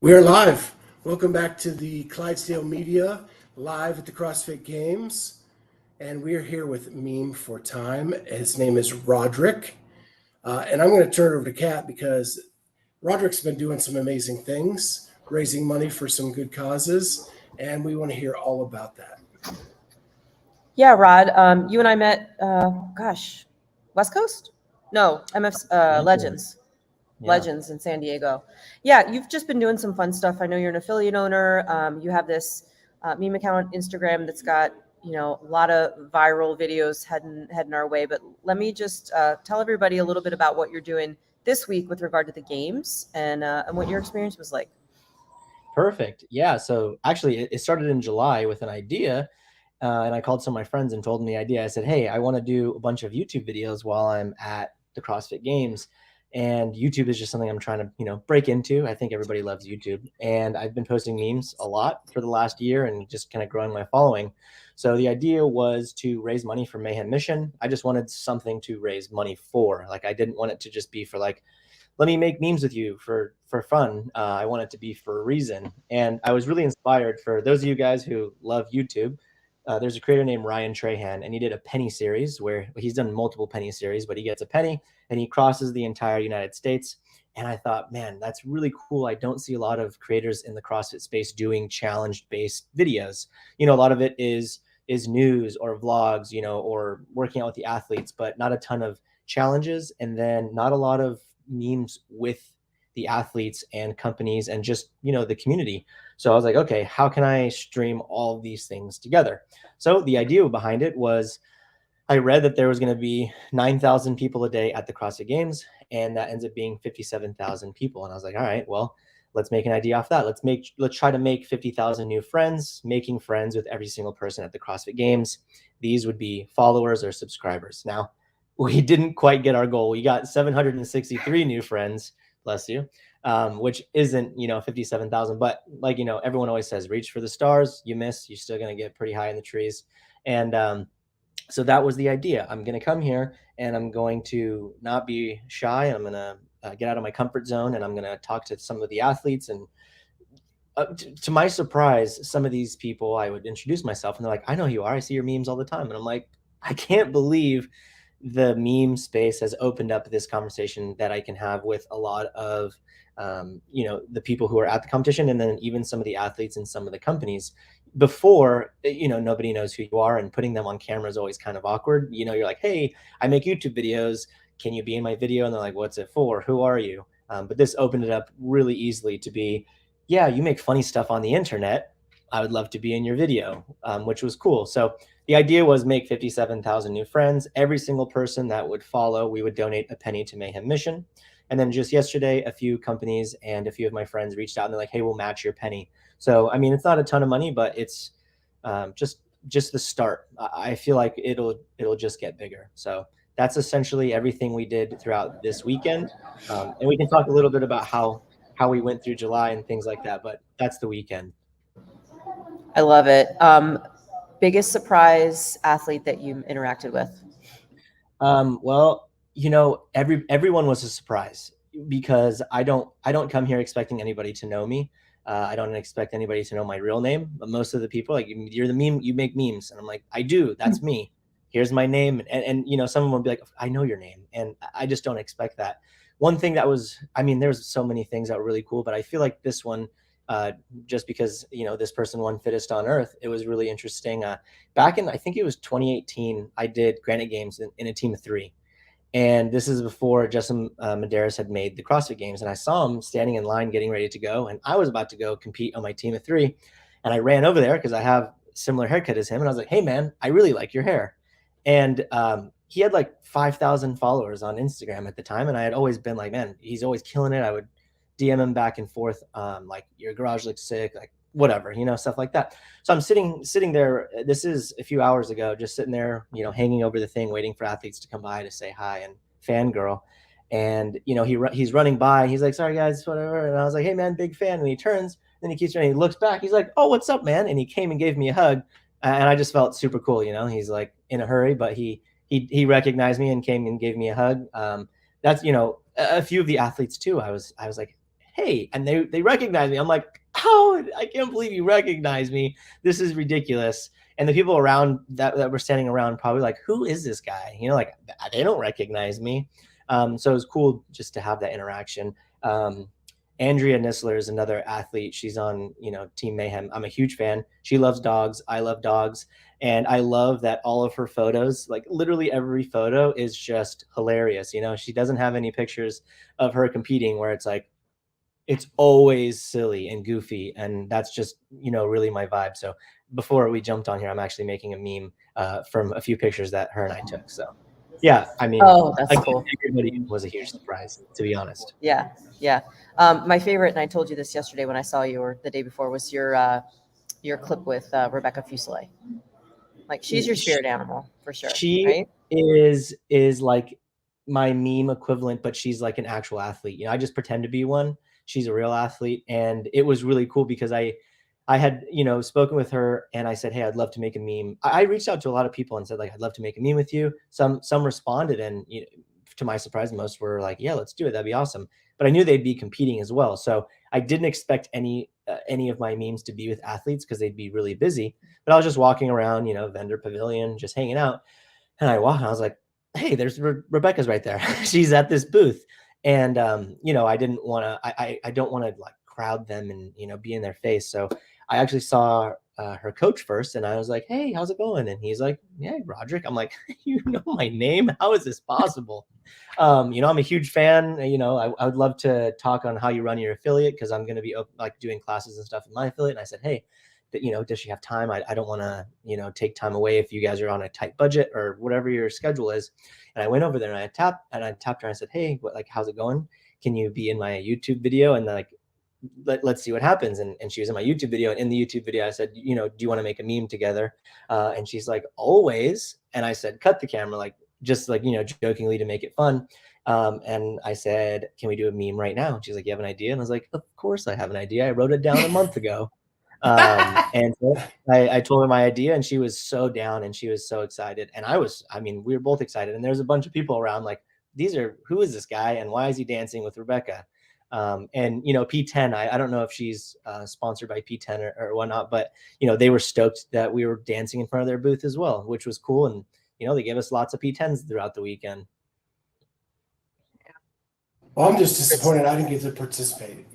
We're live. Welcome back to the Clydesdale Media, live at the CrossFit Games. And we're here with Meme for Time. His name is Roderick. And I'm going to turn it over to Kat because Roderick's been doing some amazing things, raising money for some good causes. And we want to hear all about that. Yeah, Rod, you and I met, West Coast? No, MF Legends. Yeah. Legends in San Diego. Yeah, you've just been doing some fun stuff. I know you're an affiliate owner. You have this meme account on Instagram that's got, a lot of viral videos heading our way. But let me just tell everybody a little bit about what you're doing this week with regard to the games and what your experience was like. Perfect. Yeah. So actually, it started in July with an idea. And I called some of my friends and told them the idea. I said, hey, I want to do a bunch of YouTube videos while I'm at the CrossFit Games. And YouTube is just something I'm trying to, break into. I think everybody loves YouTube. And I've been posting memes a lot for the last year and just kind of growing my following. So the idea was to raise money for Mayhem Mission. I just wanted something to raise money for. Like, I didn't want it to just be for like, let me make memes with you for fun. I want it to be for a reason. And I was really inspired for those of you guys who love YouTube. There's a creator named Ryan Trahan, and he did a penny series where he's done multiple penny series, but he gets a penny and he crosses the entire United States. And I thought, man, that's really cool. I don't see a lot of creators in the CrossFit space doing challenge-based videos. A lot of it is news or vlogs, or working out with the athletes, but not a ton of challenges, and then not a lot of memes with the athletes and companies and just, the community. So I was like, okay, how can I stream all of these things together? So the idea behind it was I read that there was going to be 9,000 people a day at the CrossFit Games, and that ends up being 57,000 people. And I was like, all right, well, let's make an idea off that. Let's try to make 50,000 new friends, making friends with every single person at the CrossFit Games. These would be followers or subscribers. Now, we didn't quite get our goal. We got 763 new friends, bless you, which isn't, 57,000. But like, everyone always says, reach for the stars. You miss, you're still going to get pretty high in the trees. And so that was the idea. I'm going to come here and I'm going to not be shy. I'm going to get out of my comfort zone, and I'm going to talk to some of the athletes. And to my surprise, some of these people, I would introduce myself and they're like, I know who you are. I see your memes all the time. And I'm like, I can't believe the meme space has opened up this conversation that I can have with a lot of, the people who are at the competition, and then even some of the athletes and some of the companies. Before, nobody knows who you are, and putting them on camera is always kind of awkward. You're like, hey, I make YouTube videos. Can you be in my video? And they're like, what's it for? Who are you? But this opened it up really easily to be, yeah, you make funny stuff on the internet. I would love to be in your video, which was cool. So the idea was make 57,000 new friends. Every single person that would follow, we would donate a penny to Mayhem Mission. And then just yesterday, a few companies and a few of my friends reached out and they're like, hey, we'll match your penny. So, I mean, it's not a ton of money, but it's just the start. I feel like it'll just get bigger. So that's essentially everything we did throughout this weekend. And we can talk a little bit about how we went through July and things like that, but that's the weekend. I love it. Biggest surprise athlete that you interacted with? Well, everyone was a surprise because I don't come here expecting anybody to know me. I don't expect anybody to know my real name, but most of the people, like, you're the meme, you make memes. And I'm like, I do, that's me. Here's my name. And someone will be like, I know your name. And I just don't expect that. One thing that was, there's so many things that were really cool, but I feel like this one, just because, this person won Fittest on Earth, it was really interesting. Back in, I think it was 2018, I did Granite Games in a team of 3. And this is before Justin Medeiros had made the CrossFit Games. And I saw him standing in line getting ready to go. And I was about to go compete on my team of 3. And I ran over there because I have a similar haircut as him. And I was like, hey, man, I really like your hair. And he had like 5,000 followers on Instagram at the time. And I had always been like, man, he's always killing it. I would DM him back and forth, like, your garage looks sick, like whatever, stuff like that. So I'm sitting there. This is a few hours ago, just sitting there, hanging over the thing, waiting for athletes to come by to say hi and fangirl. And, he's running by. He's like, sorry, guys, whatever. And I was like, hey, man, big fan. And he turns, then he keeps running. He looks back. He's like, oh, what's up, man? And he came and gave me a hug. And I just felt super cool. He's like in a hurry, but he recognized me and came and gave me a hug. That's, a few of the athletes too. I was like, hey, and they recognize me. I'm like, oh, I can't believe you recognize me. This is ridiculous. And the people around that were standing around probably like, who is this guy? You know, like they don't recognize me. So it was cool just to have that interaction. Andrea Nisler is another athlete. She's on, Team Mayhem. I'm a huge fan. She loves dogs. I love dogs. And I love that all of her photos, like literally every photo is just hilarious. She doesn't have any pictures of her competing where it's like, it's always silly and goofy. And that's just, really my vibe. So before we jumped on here, I'm actually making a meme from a few pictures that her and I took. So yeah, I mean, Oh, that's cool. Everybody was a huge surprise, to be honest. Yeah. My favorite, and I told you this yesterday when I saw you, or the day before, was your clip with Rebecca Fuselier. Like, she's your spirit animal for sure. She right? is like my meme equivalent, but she's like an actual athlete. I just pretend to be one. She's a real athlete, and it was really cool because I had, spoken with her and I said, hey, I'd love to make a meme. I reached out to a lot of people and said, like, I'd love to make a meme with you. Some responded, and to my surprise, most were like, yeah, let's do it. That'd be awesome. But I knew they'd be competing as well. So I didn't expect any of my memes to be with athletes because they'd be really busy. But I was just walking around, vendor pavilion, just hanging out. And I walked and I was like, hey, there's Rebecca's right there. She's at this booth. And, I didn't want to, I don't want to like crowd them and, be in their face. So I actually saw her coach first, and I was like, hey, how's it going? And he's like, yeah, Roderick. I'm like, you know my name? How is this possible? I'm a huge fan. I would love to talk on how you run your affiliate, because I'm going to be like doing classes and stuff in my affiliate. And I said, hey, does she have time? I don't want to, take time away if you guys are on a tight budget or whatever your schedule is. And I went over there and I tapped her and I said, hey, how's it going? Can you be in my YouTube video? And like, let's see what happens. And she was in my YouTube video. And in the YouTube video, I said, do you want to make a meme together? And she's like, always. And I said, cut the camera, like, just like, jokingly to make it fun. And I said, can we do a meme right now? And she's like, you have an idea? And I was like, of course I have an idea. I wrote it down a month ago. And so I told her my idea, and she was so down and she was so excited. And we were both excited. And there's a bunch of people around like, who is this guy? And why is he dancing with Rebecca? And P10, I don't know if she's sponsored by P10 or whatnot, but they were stoked that we were dancing in front of their booth as well, which was cool. And they gave us lots of P10s throughout the weekend. Well, I'm just disappointed I didn't get to participate.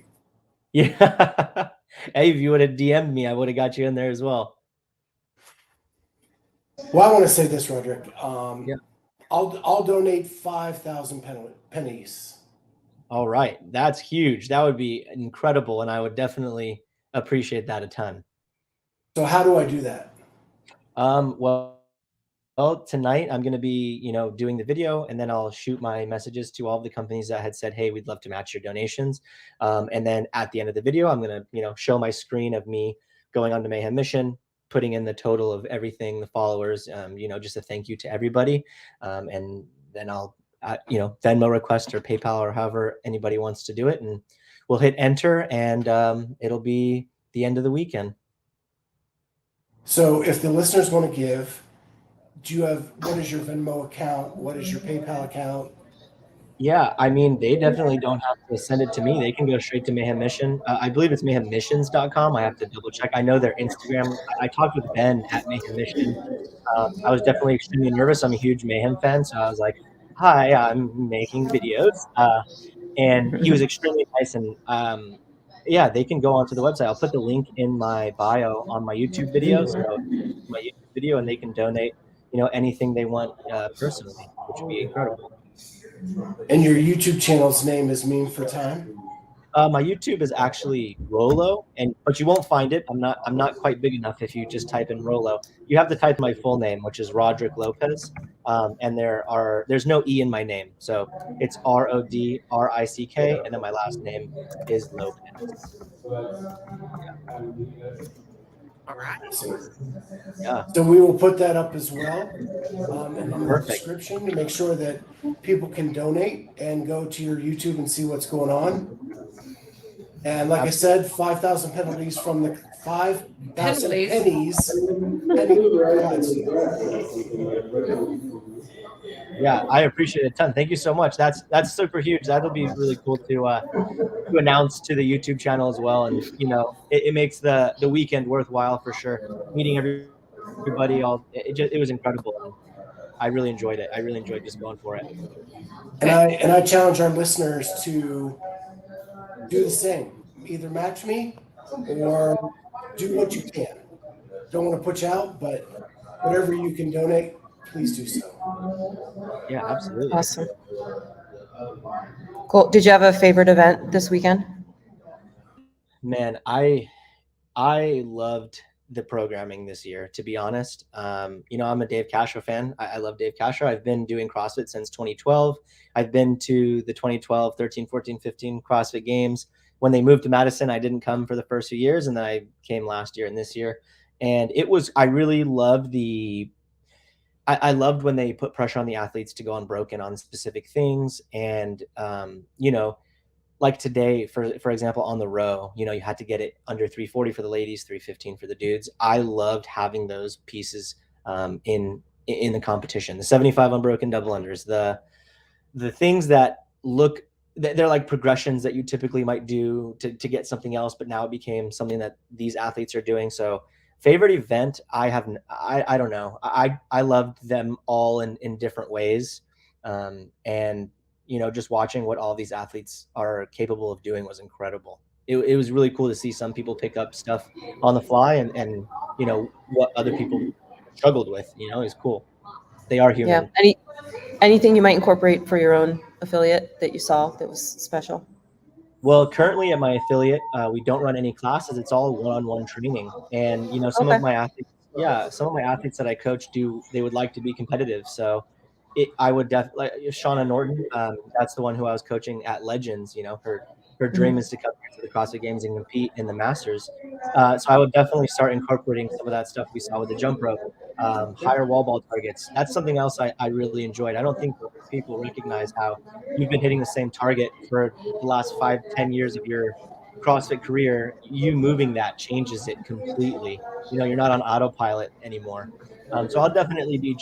Yeah. Hey, if you would have DM'd me, I would have got you in there as well. Well, I want to say this, Roderick. Yeah. I'll donate 5,000 pennies. All right. That's huge. That would be incredible. And I would definitely appreciate that a ton. So how do I do that? Well, tonight I'm going to be, doing the video, and then I'll shoot my messages to all of the companies that had said, hey, we'd love to match your donations. And then at the end of the video, I'm going to, show my screen of me going on to Mayhem Mission, putting in the total of everything, the followers, just a thank you to everybody. And then I'll, Venmo request or PayPal or however anybody wants to do it. And we'll hit enter, and it'll be the end of the weekend. So if the listeners want to give, what is your Venmo account? What is your PayPal account? Yeah, they definitely don't have to send it to me. They can go straight to Mayhem Mission. I believe it's mayhemmissions.com. I have to double check. I know their Instagram. I talked with Ben at Mayhem Mission. I was definitely extremely nervous. I'm a huge Mayhem fan, so I was like, hi, I'm making videos. And he was extremely nice. And yeah, they can go onto the website. I'll put the link in my bio on my YouTube video. So my YouTube video, and they can donate, anything they want personally, which would be incredible. And your YouTube channel's name is Meme for Time? My YouTube is actually Rolo, but you won't find it. I'm not quite big enough if you just type in Rolo. You have to type my full name, which is Roderick Lopez. And there's no E in my name. So it's Rodrick, and then my last name is Lopez. All right. Yeah. So we will put that up as well in the description to make sure that people can donate and go to your YouTube and see what's going on. And like I said, 5,000 penalties from the 5,000 pennies. Yeah, I appreciate it a ton. Thank you so much. That's super huge. That'll be really cool to announce to the YouTube channel as well. And it makes the weekend worthwhile for sure. Meeting everybody, it was incredible. And I really enjoyed it. I really enjoyed just going for it. And I challenge our listeners to do the same. Either match me or do what you can. Don't want to put you out, but whatever you can donate, please do so. Yeah, absolutely. Awesome. Cool. Did you have a favorite event this weekend? Man, I loved the programming this year, to be honest. I'm a Dave Castro fan. I love Dave Castro. I've been doing CrossFit since 2012. I've been to the 2012, 13, 14, 15 CrossFit Games. When they moved to Madison, I didn't come for the first few years, and then I came last year and this year. And I really loved I loved when they put pressure on the athletes to go unbroken on specific things. And, like today, for example, on the row, you had to get it under 340 for the ladies, 315 for the dudes. I loved having those pieces in the competition. The 75 unbroken double unders, the things that they're like progressions that you typically might do to get something else, but now it became something that these athletes are doing. So favorite event, I don't know. I loved them all in different ways. And just watching what all these athletes are capable of doing was incredible. It was really cool to see some people pick up stuff on the fly and what other people struggled with, is cool. They are human. Yeah. Anything you might incorporate for your own affiliate that you saw that was special? Well, currently at my affiliate, we don't run any classes. It's all one-on-one training. And, some Okay. of my athletes that I coach they would like to be competitive. So I would definitely, like Shauna Norton, that's the one who I was coaching at Legends. Her dream is to come to the CrossFit Games and compete in the Masters. So I would definitely start incorporating some of that stuff we saw with the jump rope, higher wall ball targets. That's something else I really enjoyed. I don't think people recognize how you've been hitting the same target for the last 5-10 years of your CrossFit career. You moving that changes it completely. You're not on autopilot anymore. So I'll definitely be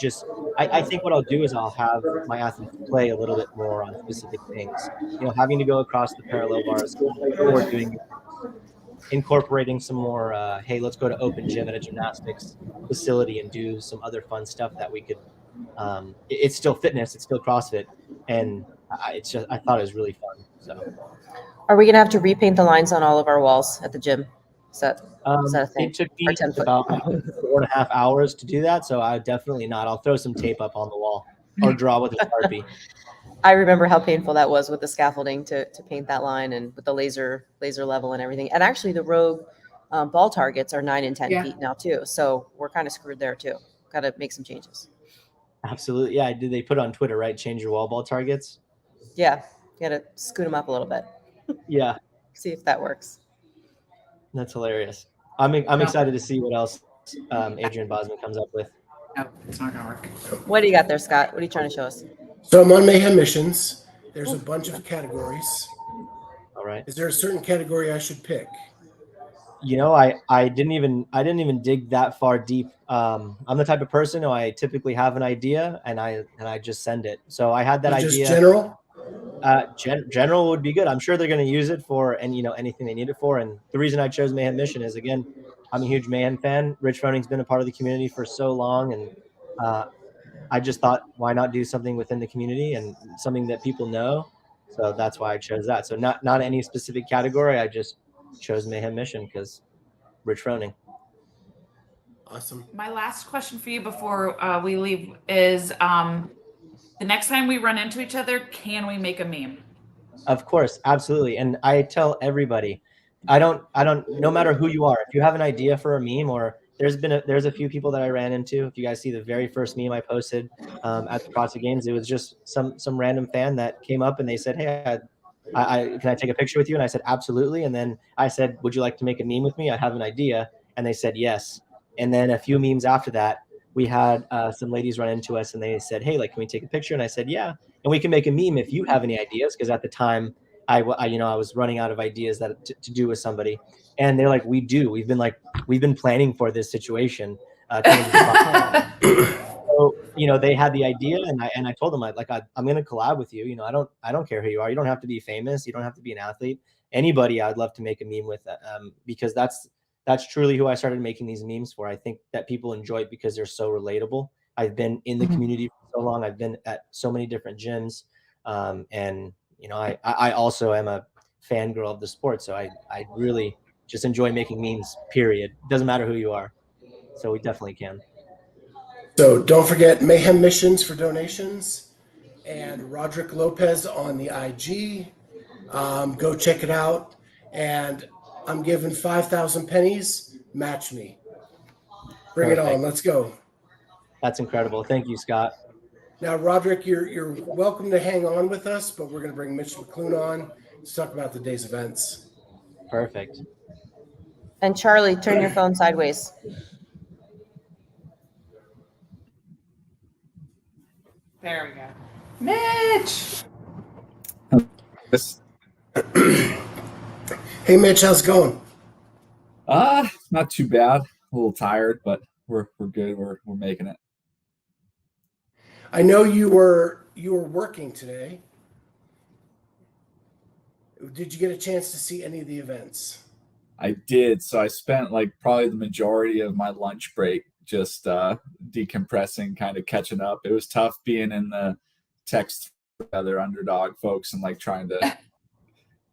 I think what I'll do is I'll have my athletes play a little bit more on specific things. Having to go across the parallel bars before doing it, incorporating some more, hey, let's go to open gym at a gymnastics facility and do some other fun stuff that we could. It's still fitness, it's still CrossFit, and I thought it was really fun. So, Are we gonna have to repaint the lines on all of our walls at the gym? Is that a thing? it took Or me 10 foot? about 4.5 hours to do that, so I definitely not. I'll throw some tape up on the wall or draw with a Sharpie. I remember how painful that was with the scaffolding to paint that line and with the laser level and everything. And actually, the Rogue ball targets are 9 and 10 feet now too. So we're kind of screwed there too. Got to make some changes. Absolutely, yeah. Did they put on Twitter, right? Change your wall ball targets. Yeah, you got to scoot them up a little bit. Yeah, see if that works. That's hilarious. I'm excited to see what else Adrian Bosman comes up with. No, it's not gonna work. What do you got there, Scott? What are you trying to show us? So I'm on Mayhem Missions. There's a bunch of categories. All right. Is there a certain category I should pick? I didn't even dig that far deep. I'm the type of person who I typically have an idea and I just send it. So I had that idea. Just general? General would be good. I'm sure they're going to use it for anything they need it for. And the reason I chose Mayhem Mission is, again, I'm a huge Mayhem fan. Rich Froning's been a part of the community for so long, and I just thought, why not do something within the community and something that people know? So that's why I chose that. So not any specific category. I just chose Mayhem Mission because Rich Froning. Awesome. My last question for you before we leave is, the next time we run into each other, can we make a meme? Of course, absolutely. And I tell everybody, no matter who you are, if you have an idea for a meme, or there's a few people that I ran into. If you guys see the very first meme I posted at the CrossFit Games, it was just some random fan that came up and they said, hey, can I take a picture with you? And I said, absolutely. And then I said, would you like to make a meme with me? I have an idea. And they said, yes. And then a few memes after that, we had some ladies run into us and they said, hey, can we take a picture? And I said, yeah. And we can make a meme if you have any ideas. Because at the time I was running out of ideas to do with somebody. And they're like, we do. We've been planning for this situation. So, they had the idea, and I told them I'm going to collab with you. I don't care who you are. You don't have to be famous. You don't have to be an athlete. Anybody, I'd love to make a meme with, because that's truly who I started making these memes for. I think that people enjoy it because they're so relatable. I've been in the community for so long. I've been at so many different gyms, and I also am a fangirl of the sport. So I really just enjoy making memes. Period. Doesn't matter who you are. So we definitely can. So don't forget Mayhem Missions for donations and Roderick Lopez on the IG. Go check it out. And I'm giving 5,000 pennies. Match me. Bring it on. Let's go. That's incredible. Thank you, Scott. Now, Roderick, you're welcome to hang on with us, but we're going to bring Mitch McClune on to talk about the day's events. Perfect. And Charlie, turn your phone sideways. There we go. Mitch. Hey, Mitch, how's it going? Not too bad. A little tired, but we're good. We're making it. I know you were working today. Did you get a chance to see any of the events? I did. So I spent probably the majority of my lunch break just decompressing, kind of catching up. It was tough being in the text with other underdog folks and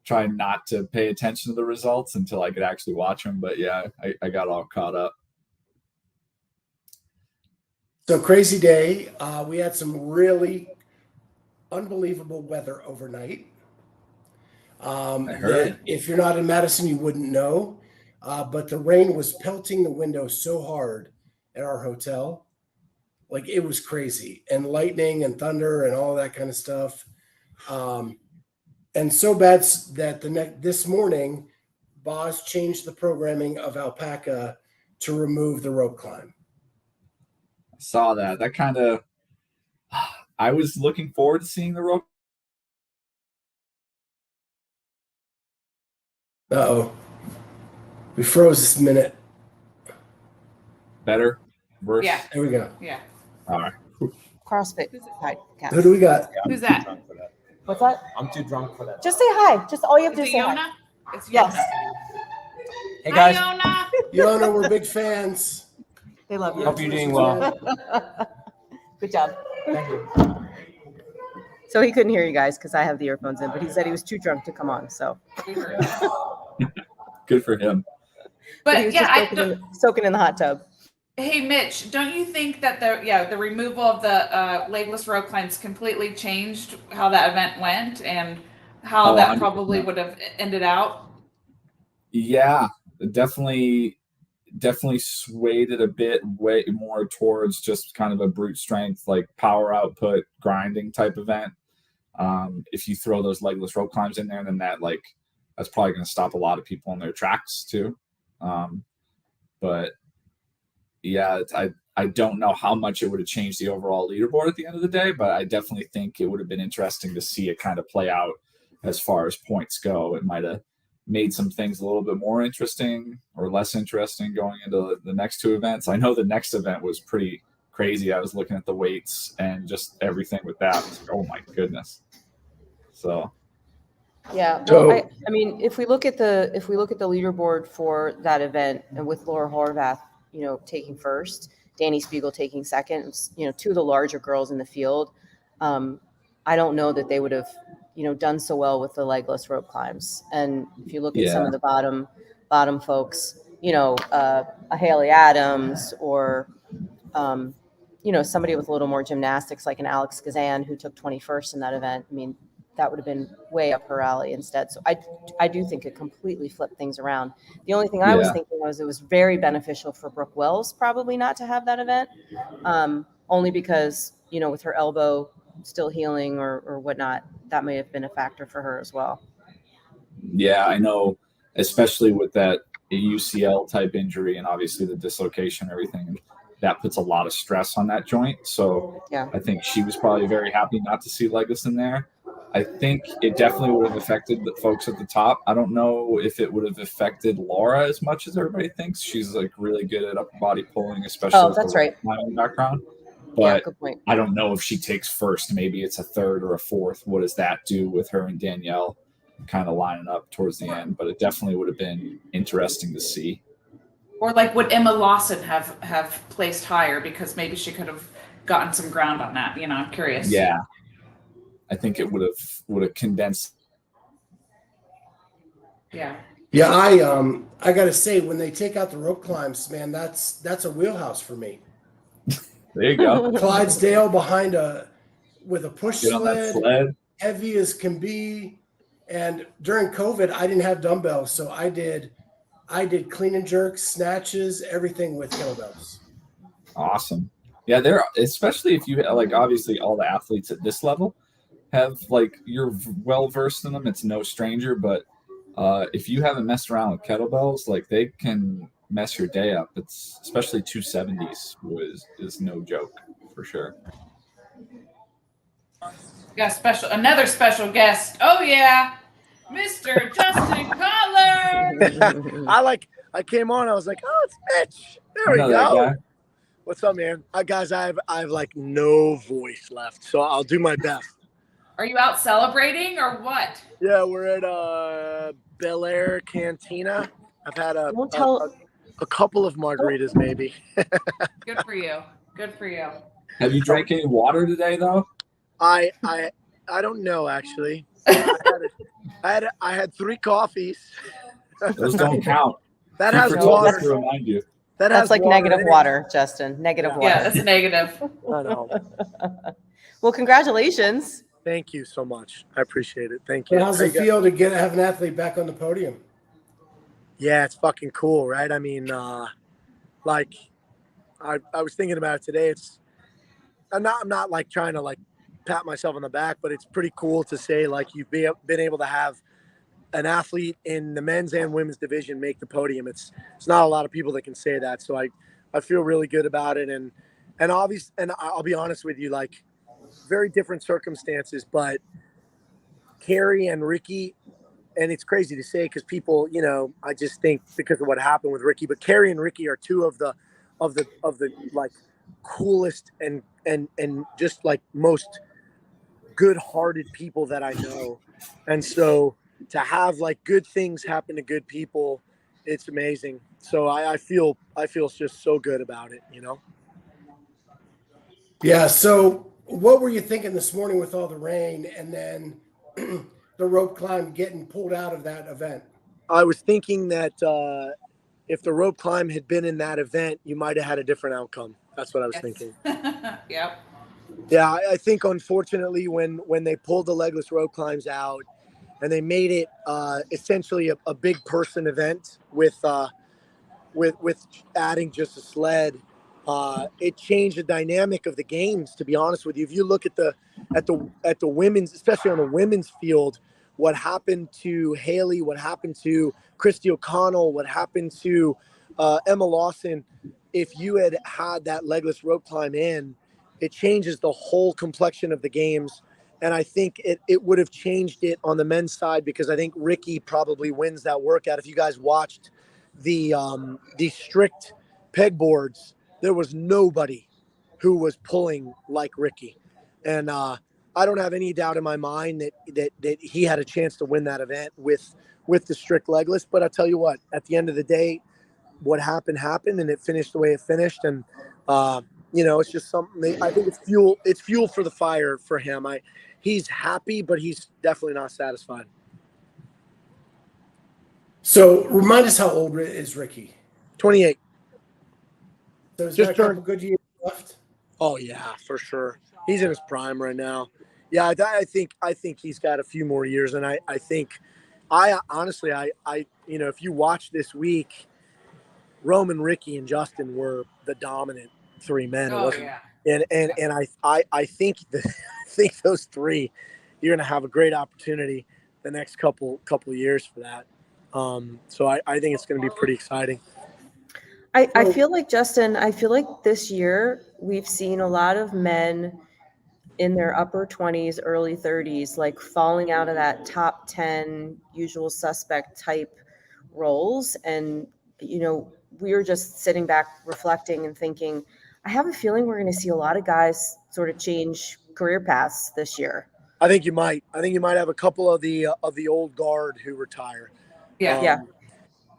try not to pay attention to the results until I could actually watch them. But yeah, I got all caught up. So crazy day. We had some really unbelievable weather overnight. I heard. If you're not in Madison, you wouldn't know. But the rain was pelting the window so hard at our hotel. It was crazy. And lightning and thunder and all that kind of stuff. And so bad that this morning, Boz changed the programming of Alpaca to remove the rope climb. I saw that. That kind of, I was looking forward to seeing the rope. Uh-oh. We froze this minute. Better? Worse? Yeah. There we go. Yeah. All right. CrossFit podcast. Who do we got? Who's that? What's that? I'm too drunk for that. Just say hi. Just all you have Is to it say hi. Yona? It's Yona. Yes. Hey Hi, guys, Yona. Yona, we're big fans. They love you. hope you're doing well. Good job. Thank you. So he couldn't hear you guys because I have the earphones in, but he said he was too drunk to come on. So Good for him. he But was yeah, just soaking in the hot tub. hey Mitch, don't you think that the removal of the legless rope climbs completely changed how that event went and how Oh, that 100%. probably would have ended out? Yeah, definitely swayed it a bit way more towards just kind of a brute strength, power output, grinding type event. If you throw those legless rope climbs in there, then that's probably going to stop a lot of people in their tracks too. But yeah, I don't know how much it would have changed the overall leaderboard at the end of the day, but I definitely think it would have been interesting to see it kind of play out as far as points go. It might have made some things a little bit more interesting or less interesting going into the next two events. I know the next event was pretty crazy. I was looking at the weights and just everything with that. Oh my goodness. So Yeah. So- Well, I mean, if we look at the leaderboard for that event, and with Laura Horvath, taking first, Danny Spiegel taking second, two of the larger girls in the field. I don't know that they would have, done so well with the legless rope climbs. And if you look at some of the bottom folks, a Haley Adams or, somebody with a little more gymnastics like an Alex Kazan who took 21st in that event. I mean, that would have been way up her alley instead. So I do think it completely flipped things around. The only thing I was thinking was it was very beneficial for Brooke Wells probably not to have that event, only because, with her elbow still healing or whatnot, that may have been a factor for her as well. yeah, I know, especially with that UCL type injury and obviously the dislocation and everything, that puts a lot of stress on that joint. So Yeah. I think she was probably very happy not to see legless in there. I think it definitely would have affected the folks at the top. I don't know if it would have affected Laura as much as everybody thinks. She's really good at upper body pulling, especially with that's the right. climbing background. Yeah, But good point. I don't know if she takes first. Maybe it's a third or a fourth. What does that do with her and Danielle kind of lining up towards the end? But it definitely would have been interesting to see. Or like, would Emma Lawson have placed higher because maybe she could have gotten some ground on that? You know, I'm curious. Yeah, I think it would have condensed. Yeah. Yeah, I gotta say, when they take out the rope climbs, man, that's a wheelhouse for me. There you go. Clydesdale with a push Get on that sled, sled. heavy as can be. And during COVID, I didn't have dumbbells, so I did clean and jerks, snatches, everything with kettlebells. Awesome. Yeah, there. Especially if you like, obviously, all the athletes at this level have like you're well versed in them. It's no stranger, but if you haven't messed around with kettlebells, like they can mess your day up. It's especially 270s is no joke for sure. Got another special guest. Oh yeah, Mr. Justin Collar. I came on. I was like, oh, it's Mitch. There we You know that go. guy? What's up, man? Guys, I have like no voice left, so I'll do my best. Are you out celebrating or what? Yeah, we're at Bel Air Cantina. I've had a couple of margaritas, maybe. Good for you. Good for you. Have you drank any water today though? I don't know actually. I had 3 coffees. Those don't count. That Keep has your toes water. to remind you. That's like negative water, Justin. Negative Yeah. water. Yeah, that's a negative. I know. Well, congratulations. Thank you so much. I appreciate it. Thank you. But how's it feel to have an athlete back on the podium? Yeah, it's fucking cool, right? I mean, like I was thinking about it today. I'm not like trying to like pat myself on the back, but it's pretty cool to say like you've been able to have an athlete in the men's and women's division make the podium. It's not a lot of people that can say that. So I feel really good about it. And obviously, and I'll be honest with you, like very different circumstances, but Carrie and Ricky, and it's crazy to say because people, you know, I just think because of what happened with Ricky, but Carrie and Ricky are two of the like coolest and just like most good-hearted people that I know. And so to have like good things happen to good people, it's amazing. So I feel just so good about it, you know? Yeah. So what were you thinking this morning with all the rain and then the rope climb getting pulled out of that event? I was thinking that if the rope climb had been in that event, you might have had a different outcome. That's what I was thinking. Yep. Yeah, I think unfortunately when they pulled the legless rope climbs out and they made it essentially a big person event with adding just a sled, it changed the dynamic of the games. To be honest with you, if you look at the women's, especially on the women's field, what happened to Haley, what happened to Christy O'Connell, what happened to Emma Lawson, if you had that legless rope climb in, it changes the whole complexion of the games. And I think it would have changed it on the men's side because I think Ricky probably wins that workout. If you guys watched the strict pegboards, there was nobody who was pulling like Ricky. And I don't have any doubt in my mind that he had a chance to win that event with the strict legless. But I tell you what, at the end of the day, what happened, and it finished the way it finished. And, you know, it's just something, I think it's fuel for the fire for him. He's happy, but he's definitely not satisfied. So remind us how old is Ricky? 28. So he's Just got a couple good years left. Oh yeah, for sure. He's in his prime right now. Yeah, I think he's got a few more years, and I think honestly, you know, if you watch this week, Roman, Ricky, and Justin were the dominant 3 men. Oh yeah. And I think those 3, you're gonna have a great opportunity the next couple years for that. So I think it's gonna be pretty exciting. I feel like, Justin, this year we've seen a lot of men in their upper 20s, early 30s, like falling out of that top 10 usual suspect type roles. And, you know, we were just sitting back reflecting and thinking, I have a feeling we're going to see a lot of guys sort of change career paths this year. I think you might. I think you might have a couple of the old guard who retire. Yeah. Yeah.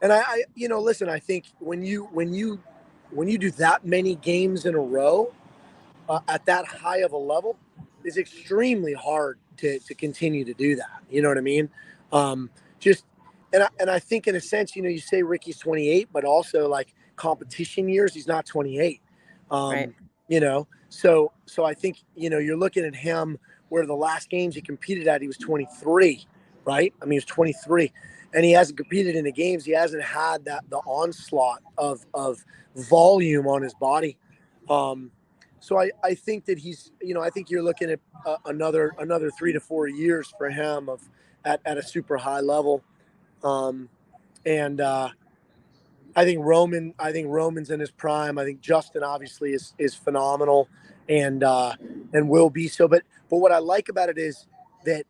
And I listen. I think when you do that many games in a row at that high of a level, it's extremely hard to continue to do that. You know what I mean? Just and I think in a sense, you say Ricky's 28, but also like competition years, he's not 28. Right. So I think you're looking at him where the last games he competed at, he was 23, right? I mean, he was 23. And he hasn't competed in the games. He hasn't had the onslaught of volume on his body. So I think that he's, I think you're looking at another 3 to 4 years for him at a super high level. I think Roman's in his prime. I think Justin obviously is phenomenal and will be so. But what I like about it is that,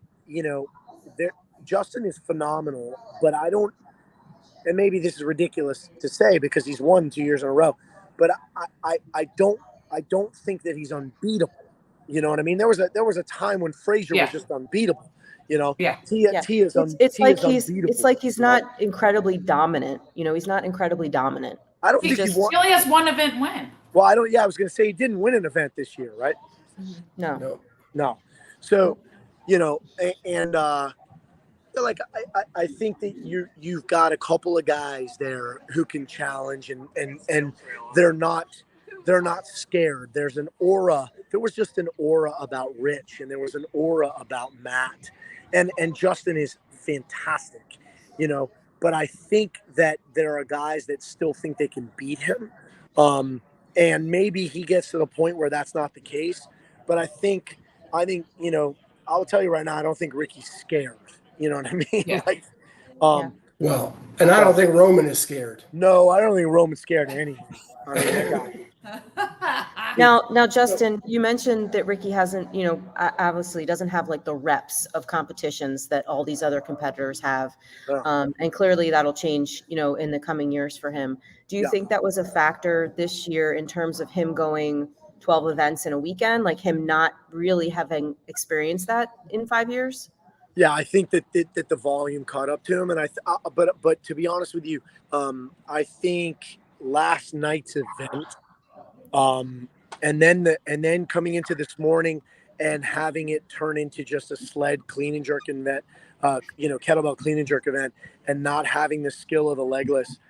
Justin is phenomenal, but I don't, and maybe this is ridiculous to say because he's won 2 years in a row, but I don't think that he's unbeatable. You know what I mean? There was a time when Frazier was just unbeatable. Yeah. Tia's It's like unbeatable. he's not incredibly dominant. He's not incredibly dominant. I don't He think just- he won. only has one event win. Well, I don't. Yeah, I was going to say he didn't win an event this year, right? No. No. So, and like I think that you've got a couple of guys there who can challenge and they're not scared. There's an aura. There was just an aura about Rich, and there was an aura about Matt, and Justin is fantastic, But I think that there are guys that still think they can beat him, and maybe he gets to the point where that's not the case. But I think I'll tell you right now, I don't think Ricky's scared. You know what I mean? Yeah. Well, and I don't think Roman is scared. No, I don't think Roman's scared of anything. I mean, that guy. Now, Justin, you mentioned that Ricky hasn't, obviously doesn't have like the reps of competitions that all these other competitors have. Yeah. And clearly that'll change, in the coming years for him. Do you think that was a factor this year in terms of him going 12 events in a weekend, like him not really having experienced that in 5 years? Yeah, I think that the volume caught up to him, and but to be honest with you, I think last night's event, and then coming into this morning and having it turn into just a sled clean and jerk event, kettlebell clean and jerk event, and not having the skill of the legless,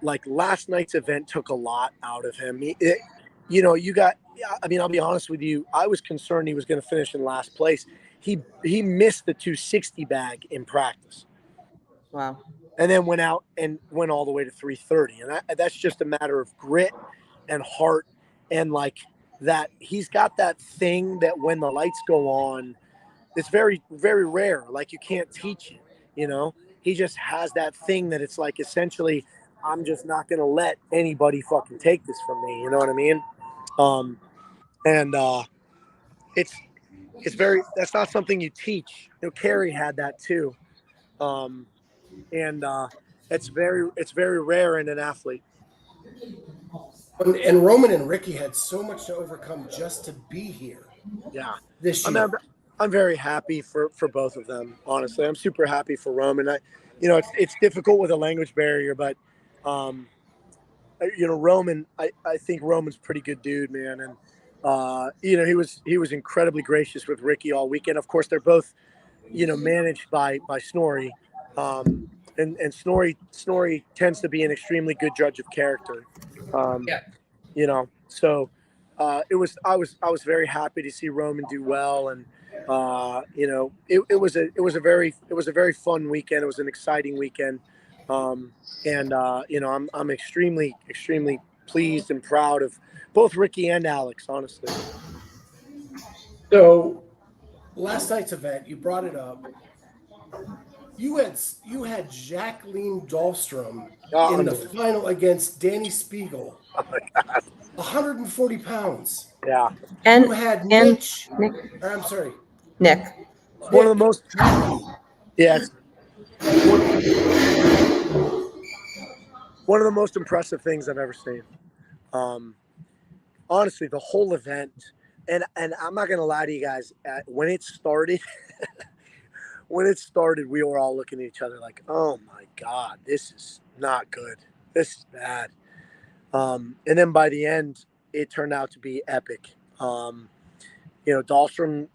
like last night's event took a lot out of him. I'll be honest with you, I was concerned he was going to finish in last place. He missed the 260 bag in practice. Wow. And then went out and went all the way to 330. And that's just a matter of grit and heart. And like that, he's got that thing that when the lights go on, it's very, very rare. Like you can't teach it, he just has that thing that it's like, essentially, I'm just not going to let anybody fucking take this from me. You know what I mean? It's very, that's not something you teach. Carrie had that too. It's very rare in an athlete. And Roman and Ricky had so much to overcome just to be here. Yeah. This year. I'm very happy for both of them. Honestly, I'm super happy for Roman. It's difficult with a language barrier, but, Roman, I think Roman's a pretty good dude, man. And, he was incredibly gracious with Ricky all weekend. Of course, they're both, managed by Snorri. And Snorri tends to be an extremely good judge of character. So I was very happy to see Roman do well. And, it was a very fun weekend. It was an exciting weekend. I'm extremely, extremely pleased and proud of both Ricky and Alex, honestly. So last night's event, you brought it up. You had Jacqueline Dahlstrom in the final against Danny Spiegel. Oh my God. 140 pounds. Yeah. And You had Nick. I'm sorry. Nick. One of the most. Yes. One of the most impressive things I've ever seen. honestly, the whole event, and I'm not gonna lie to you guys, when it started, we were all looking at each other like, oh my God, this is not good. This is bad. And then by the end, it turned out to be epic. Dahlstrom,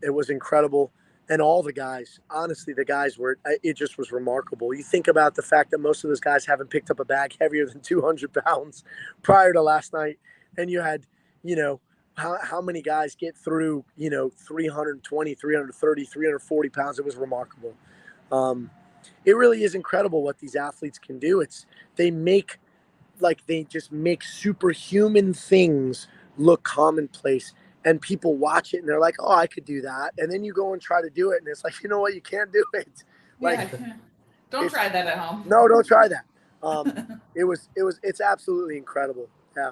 it was incredible. And all the guys, honestly, it just was remarkable. You think about the fact that most of those guys haven't picked up a bag heavier than 200 pounds prior to last night. And you had, how many guys get through, 320, 330, 340 pounds. It was remarkable. It really is incredible what these athletes can do. They just make superhuman things look commonplace. And people watch it and they're like, oh, I could do that. And then you go and try to do it. And it's like, you know what? You can't do it. Don't try that at home. No, don't try that. It's absolutely incredible. Yeah.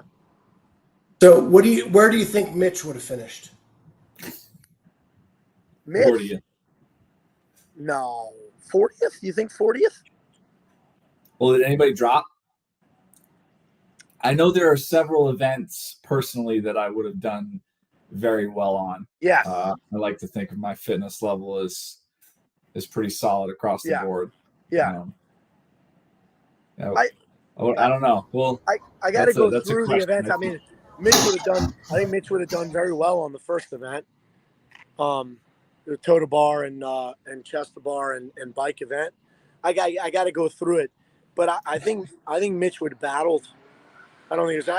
So where do you think Mitch would have finished? Mitch? 40th. No. 40th? You think 40th? Well, did anybody drop? I know there are several events personally that I would have done very well on. Yeah. I like to think of my fitness level is pretty solid across the board. Yeah. I don't know. Well, I got to go through the events. I mean, I think Mitch would have done very well on the first event. The tote bar and chest to bar and bike event. I got to go through it, but I think Mitch would have battled. I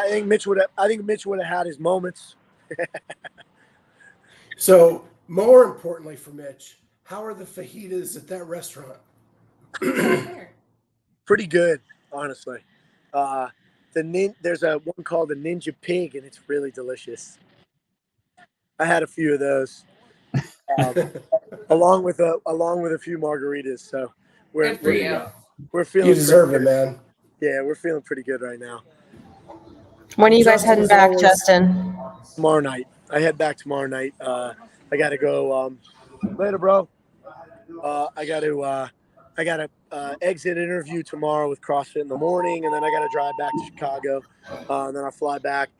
think Mitch would have had his moments. So more importantly for Mitch, how are the fajitas at that restaurant? Pretty good, honestly. There's one called the Ninja Pig, and it's really delicious. I had a few of those, along with a few margaritas. So we're feeling. You deserve it, man. Yeah, we're feeling pretty good right now. When are you guys Justin, heading as back, always- Justin? Tomorrow night. I head back tomorrow night. I got to go later, bro. I got to exit interview tomorrow with CrossFit in the morning, and then I got to drive back to Chicago. And then I fly back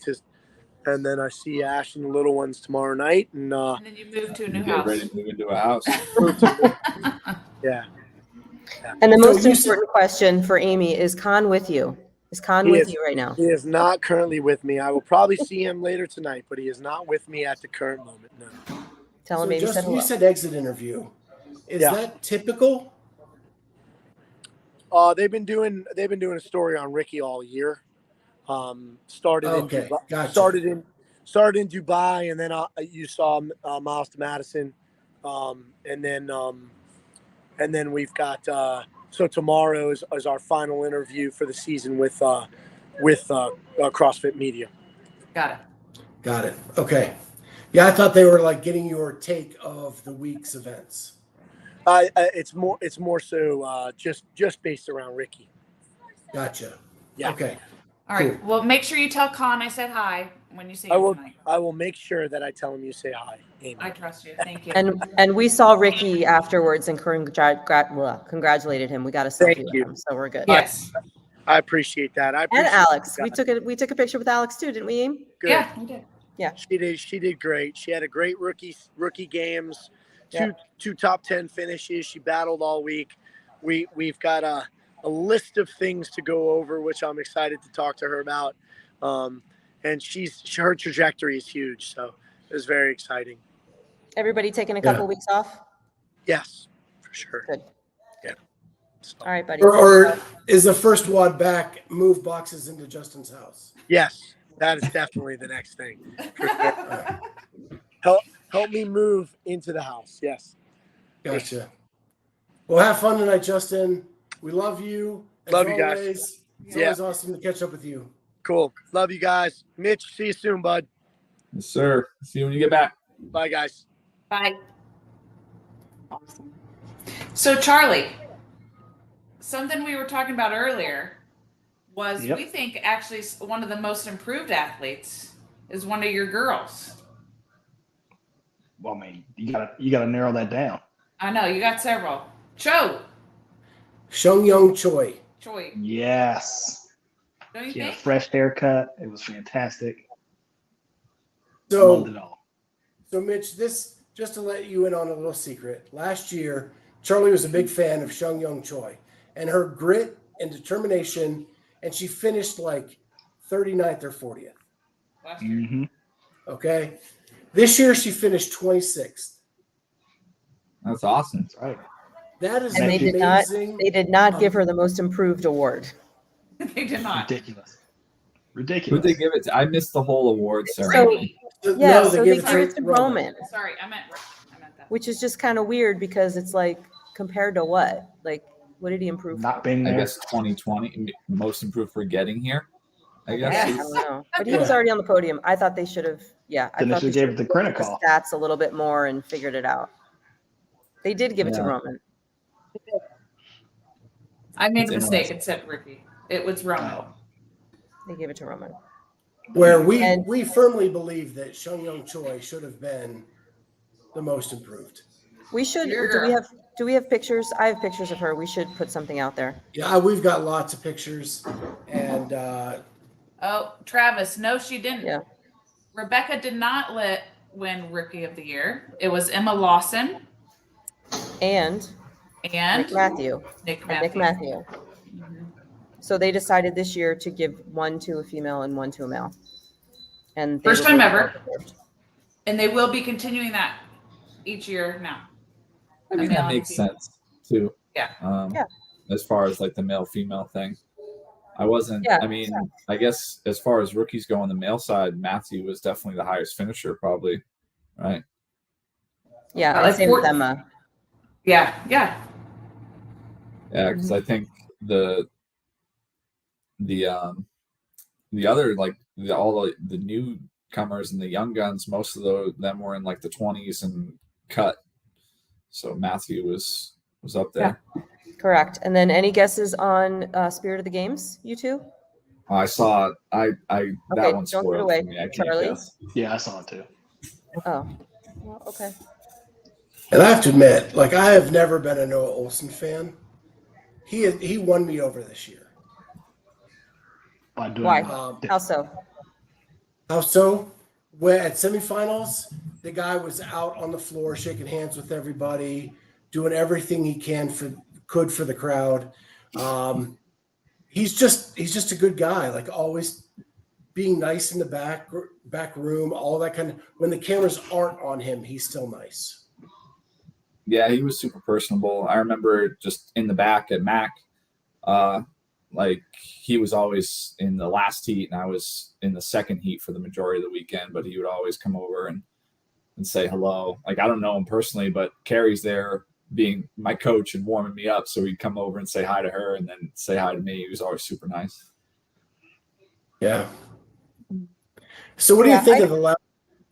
and then I see Ash and the little ones tomorrow night. And then you move to a new get house. ready to move into a house. yeah. And the So most you important question for Amy, is Con with you? Is Con with you right now? He is not currently with me. I will probably see him later tonight, but he is not with me at the current moment. No. Tell him So maybe said Justin, hello. you said exit interview. Is Yeah. that typical? They've been doing a story on Ricky all year. Started in Dubai, and then you saw Miles to Madison, and then we've got so tomorrow is our final interview for the season with CrossFit Media. Got it. Okay. Yeah, I thought they were like getting your take of the week's events. It's more so just based around Ricky. Gotcha. Yeah. Okay. All right. Well, make sure you tell Con I said hi when you see I him will. tonight. I will make sure that I tell him you say hi, Amy. I trust you. Thank you. And we saw Ricky afterwards and congratulated him. We got a selfie with him, so we're good. Yes. I appreciate that. I And appreciate Alex, that. we took a picture with Alex too, didn't we, Amy? Good. Yeah, we did. Yeah. She did great. She had a great rookie games, two top 10 finishes. She battled all week. We've got a list of things to go over, which I'm excited to talk to her about. And her trajectory is huge, so it was very exciting. Everybody taking a couple weeks off? Yes, for sure. Good. Yeah. All right, buddy. Or is the first WOD back move boxes into Justin's house? Yes, that is definitely the next thing. For sure. Help me move into the house. Yes. Gotcha. Well, have fun tonight, Justin. We love you. Love you guys. It's always awesome to catch up with you. Cool. Love you guys. Mitch, see you soon, bud. Yes, sir. See you when you get back. Bye, guys. Bye. So, Charlie, something we were talking about earlier was we think actually one of the most improved athletes is one of your girls. Well, I mean, you gotta narrow that down. I know you got several. Cho. Shung-Young Choi. Yes. Don't you She had a think? fresh haircut. It was fantastic. Loved it all. So Mitch, this just to let you in on a little secret. Last year, Charlie was a big fan of Shung Young Choi and her grit and determination, and she finished like 39th or 40th. Last year. Mm-hmm. Okay. This year she finished 26th. That's awesome. That's right. That is And amazing. they did not give her the most improved award. They did not. Ridiculous. Who'd Ridiculous. they give it to? I missed the whole award ceremony. Yeah, No, so they gave it to Roman, Sorry, I meant that. which is just kind of weird because it's like compared to what? Like, what did he improve? Not being I there. guess 2020 most improved for getting here. I Yeah, guess. I don't know. But he was already on the podium. I thought they should have, I Then they thought should they have should gave have it to looked at Critical. the stats a little bit more and figured it out. They did give it to Yeah. Roman. I made It's a mistake. interesting. It said Ricky. It was Roman. They gave it to Roman. Where And- we firmly believe that Shung Young Choi should have been the most improved. We should. Your Do we girl. have pictures? I have pictures of her. We should put something out there. Yeah, we've got lots of pictures, and Oh, Travis. No, she didn't. Yeah. Rebecca did not win Rookie of the Year. It was Emma Lawson And and Nick Matthew. Nick And Nick Matthew. So they decided this year to give one to a female and one to a male. And they First were time both ever. well-deserved. And they will be continuing that each year now. I mean, A male that and makes female. sense too. Yeah. Yeah. As far as like the male female thing, I wasn't. Yeah, I mean, I guess as far as rookies go on the male side, Matthew was definitely the highest finisher, probably. Right. Yeah, Like and same with Emma. Yeah. Yeah, because I think the other like all the newcomers and the young guns, most of them were in like the 20s and cut. So Matthew was up there. Yeah. Correct. And then any guesses on Spirit of the Games, you two? I saw that Okay, one don't give it spoiled away. for me. I can't Charlie? guess. Yeah, I saw it too. Oh, well, okay. and I have to admit, like I have never been a Noah Olsen fan. He won me over this year. By doing Why? Um, How so? How so? When at semifinals, the guy was out on the floor shaking hands with everybody, doing everything he could for the crowd. He's just a good guy, like always being nice in the back room, all that kind of. When the cameras aren't on him, he's still nice. Yeah, he was super personable. I remember just in the back at Mac, like he was always in the last heat and I was in the second heat for the majority of the weekend, but he would always come over and say hello. Like I don't know him personally, but Carrie's there being my coach and warming me up. So he'd come over and say hi to her and then say hi to me. He was always super nice. Yeah. So what do you think of the last?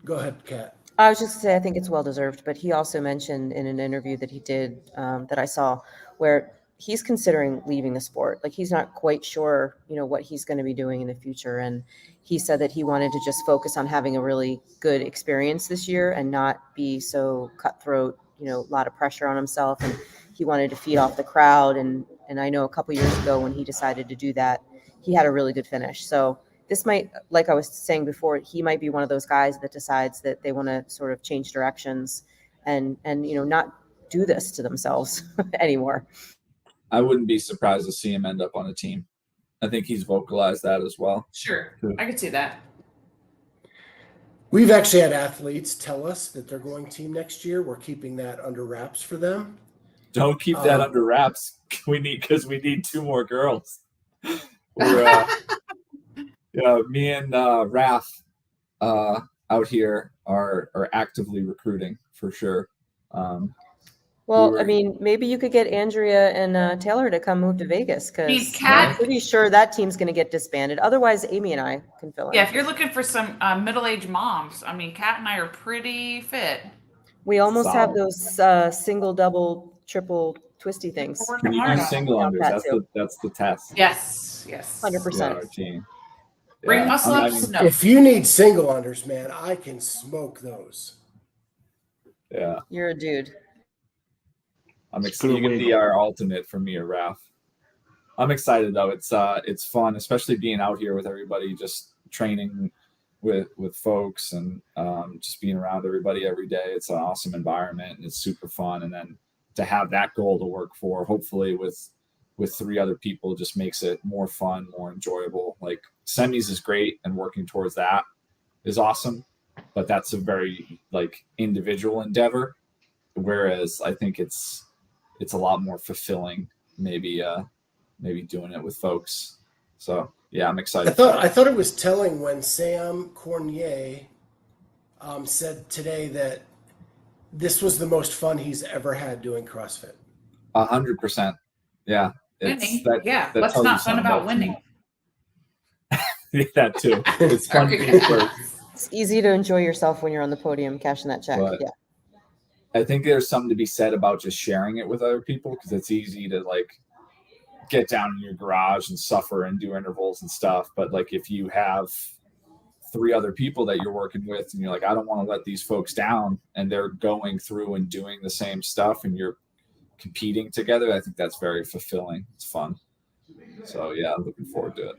Go ahead, Kat. I was just to say, I think it's well deserved, but he also mentioned in an interview that he did that I saw where he's considering leaving the sport. Like he's not quite sure, what he's going to be doing in the future. And he said that he wanted to just focus on having a really good experience this year and not be so cutthroat, a lot of pressure on himself. And he wanted to feed off the crowd. And I know a couple years ago when he decided to do that, he had a really good finish. So this might, like I was saying before, he might be one of those guys that decides that they want to sort of change directions and not do this to themselves anymore. I wouldn't be surprised to see him end up on a team. I think he's vocalized that as well. Sure. I could see that. We've actually had athletes tell us that they're going team next year. We're keeping that under wraps for them. Don't keep that under wraps. We need two more girls. We're, me and Raph out here are actively recruiting for sure. Well, I mean, maybe you could get Andrea and Taylor to come move to Vegas because Kat- I'm pretty sure that team's going to get disbanded. Otherwise, Amy and I can fill in. Yeah, if you're looking for some middle-aged moms, I mean, Kat and I are pretty fit. We almost have Solid. those single, double, triple, twisty things. Can you do single Yeah, unders? that too. That's the test. Yes. 100%. Yeah, our team. Bring Yeah, muscle I ups. mean, No. If you need single unders, man, I can smoke those. Yeah, You're a dude. I'm Put excited. You away can be our alternate for me or Raph. I'm excited though. It's fun, especially being out here with everybody, just training with folks and just being around everybody every day. It's an awesome environment and it's super fun. And then to have that goal to work for, hopefully with 3 other people, just makes it more fun, more enjoyable. Like semis is great and working towards that is awesome, but that's a very like individual endeavor. Whereas I think it's a lot more fulfilling, maybe doing it with folks. So yeah, I'm excited. I thought it was telling when Sam Cornier said today that this was the most fun he's ever had doing CrossFit. 100%. Yeah. Winning. That What's tells you not fun something about winning? That too. It's fun to be first. It's easy to enjoy yourself when you're on the podium cashing that check. But yeah. I think there's something to be said about just sharing it with other people, because it's easy to like get down in your garage and suffer and do intervals and stuff. But like if you have 3 other people that you're working with and you're like, I don't want to let these folks down, and they're going through and doing the same stuff and you're competing together, I think that's very fulfilling. It's fun. So yeah, I'm looking forward to it.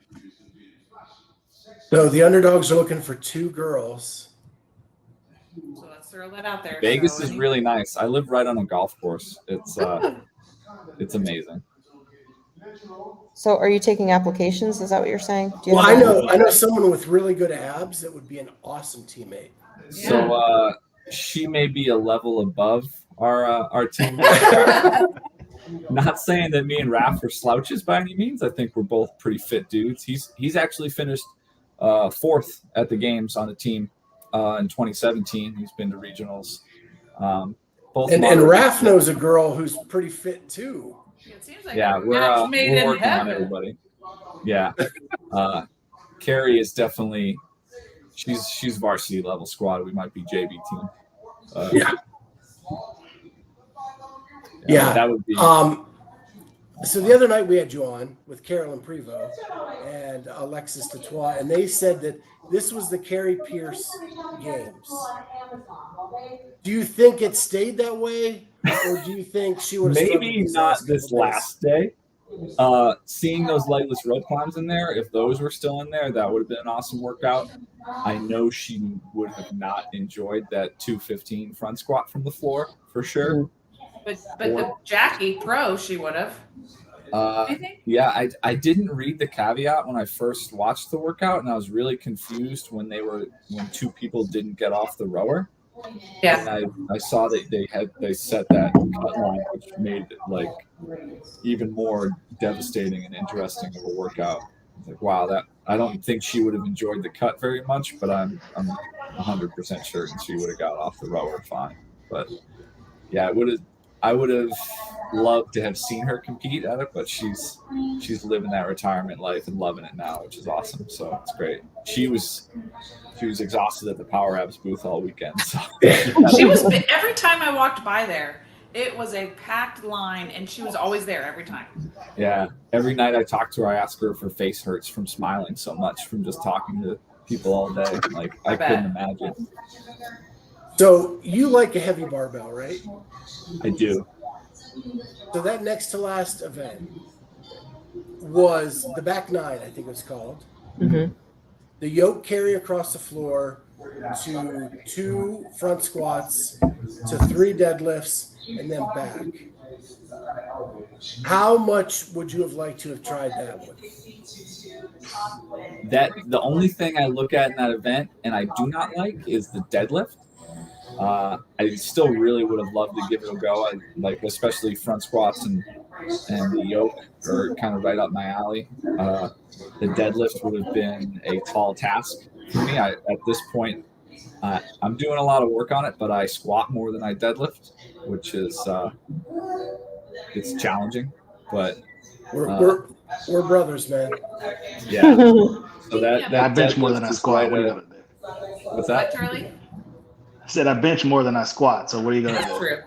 So the underdogs are looking for 2 girls. So let's throw that out there. Vegas is really nice. I live right on a golf course. It's amazing. So are you taking applications? Is that what you're saying? Do you Well, have I know someone with really good abs that would be an awesome teammate. So she may be a level above our team. Not saying that me and Raph are slouches by any means. I think we're both pretty fit dudes. He's actually finished 4th at the games on the team in 2017. He's been to regionals. Both and Raph knows a girl who's pretty fit too. It seems like yeah, we're working on everybody. Yeah, Carrie is definitely she's varsity level squad. We might be JV team. Yeah, that would be. So the other night we had you on with Carolyn Prevost and Alexis Detroit, and they said that this was the Carrie Pierce games. Do you think it stayed that way, or do you think she would have maybe not this last day? Seeing those legless rope climbs in there, if those were still in there, that would have been an awesome workout. I know she would have not enjoyed that 215 front squat from the floor for sure. But the Jackie Pro, she would have. Yeah, I didn't read the caveat when I first watched the workout, and I was really confused when 2 people didn't get off the rower. Yeah. And I saw that they set that cut line, which made it like even more devastating and interesting of a workout. Like, wow, that I don't think she would have enjoyed the cut very much, but I'm 100% certain she would have got off the rower fine. But yeah, I would have loved to have seen her compete at it, but she's living that retirement life and loving it now, which is awesome. So it's great. She was exhausted at the Power Abs booth all weekend. So she was every time I walked by there, it was a packed line, and she was always there every time. Yeah, every night I talked to her, I asked her if her face hurts from smiling so much from just talking to people all day. Like I couldn't imagine. So you like a heavy barbell, right? I do. So that next to last event was the back 9, I think it was called. Mm-hmm. The yoke carry across the floor to 2 front squats to 3 deadlifts and then back. How much would you have liked to have tried that one? That the only thing I look at in that event and I do not like is the deadlift. I still really would have loved to give it a go. I like, especially front squats and the yoke are kind of right up my alley. The deadlift would have been a tall task for me. At this point, I'm doing a lot of work on it, but I squat more than I deadlift, which is it's challenging. But we're brothers, man. Yeah. So that I bench more than I squat. What are you gonna do? What's that, Charlie? I said I bench more than I squat. So what are you gonna do? True.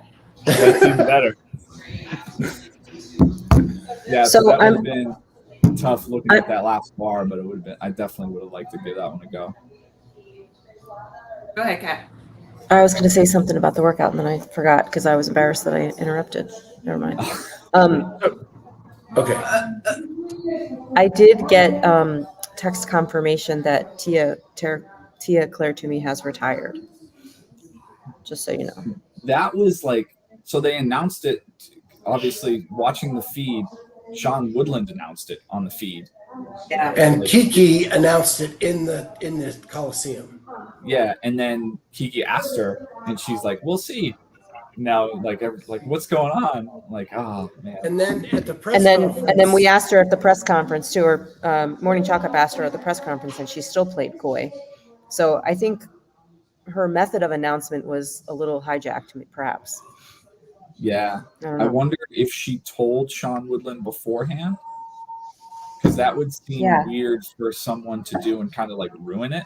That's even better. Yeah, so that would have been tough looking at that last bar, but it would have been. I definitely would have liked to give that one a go. Go ahead, Kat. I was going to say something about the workout, and then I forgot because I was embarrassed that I interrupted. Never mind. Okay. I did get text confirmation that Tia Claire Toomey has retired. Just so you know. That was like, so they announced it. Obviously, watching the feed, Sean Woodland announced it on the feed. Yeah. And Kiki announced it in the Coliseum. Yeah, and then Kiki asked her, and she's like, "We'll see." Now, like, what's going on? Like, oh man. And then at the press And then we asked her at the press conference too, or Morning Chalk Up asked her at the press conference, and she still played coy. So I think her method of announcement was a little hijacked, perhaps. Yeah, I I wonder if she told Sean Woodland beforehand, because that would seem weird for someone to do and kind of like ruin it.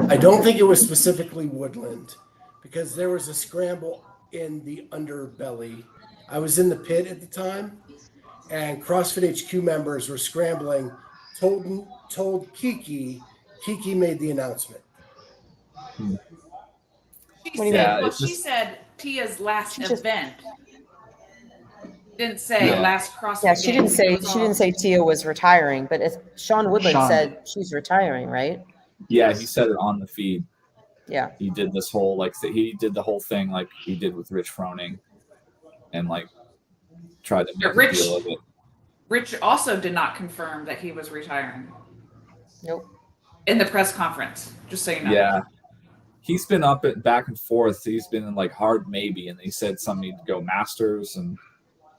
I don't think it was specifically Woodland, because there was a scramble in the underbelly. I was in the pit at the time, and CrossFit HQ members were scrambling. Told Kiki. Kiki made the announcement. She said Tia's last event. Didn't say last CrossFit. Yeah, she didn't say Tia was retiring, but if Sean Woodland said she's retiring, right? Yeah, he said it on the feed. Yeah, he did this whole he did the whole thing like he did with Rich Froning, and like tried to make a deal of it. Rich also did not confirm that he was retiring. Nope. In the press conference, just so you know. Yeah. He's been up and back and forth. He's been in like hard maybe, and he said something to go Masters, and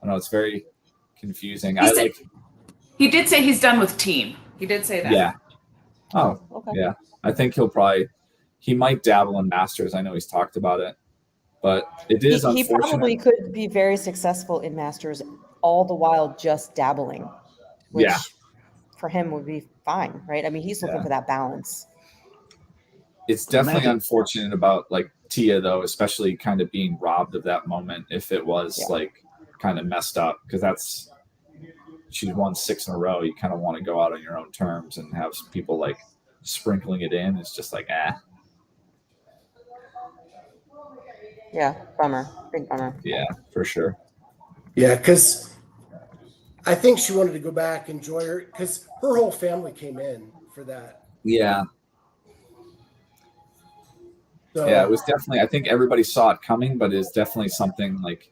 I don't know, it's very confusing. He did say he's done with team. He did say that. Yeah. Oh, okay. Yeah. I think he might dabble in Masters. I know he's talked about it, but it is unfortunate. He probably could be very successful in Masters, all the while just dabbling, which for him would be fine, right? I mean, he's looking for that balance. It's definitely unfortunate about like Tia though, especially kind of being robbed of that moment if it was like kind of messed up, because she's won 6 in a row. You kind of want to go out on your own terms, and have people like sprinkling it in. It's just like Yeah, bummer, big bummer. Yeah, for sure. Yeah, because I think she wanted to go back, enjoy her, because her whole family came in for that. Yeah. So, yeah, it was definitely, I think everybody saw it coming, but it's definitely something like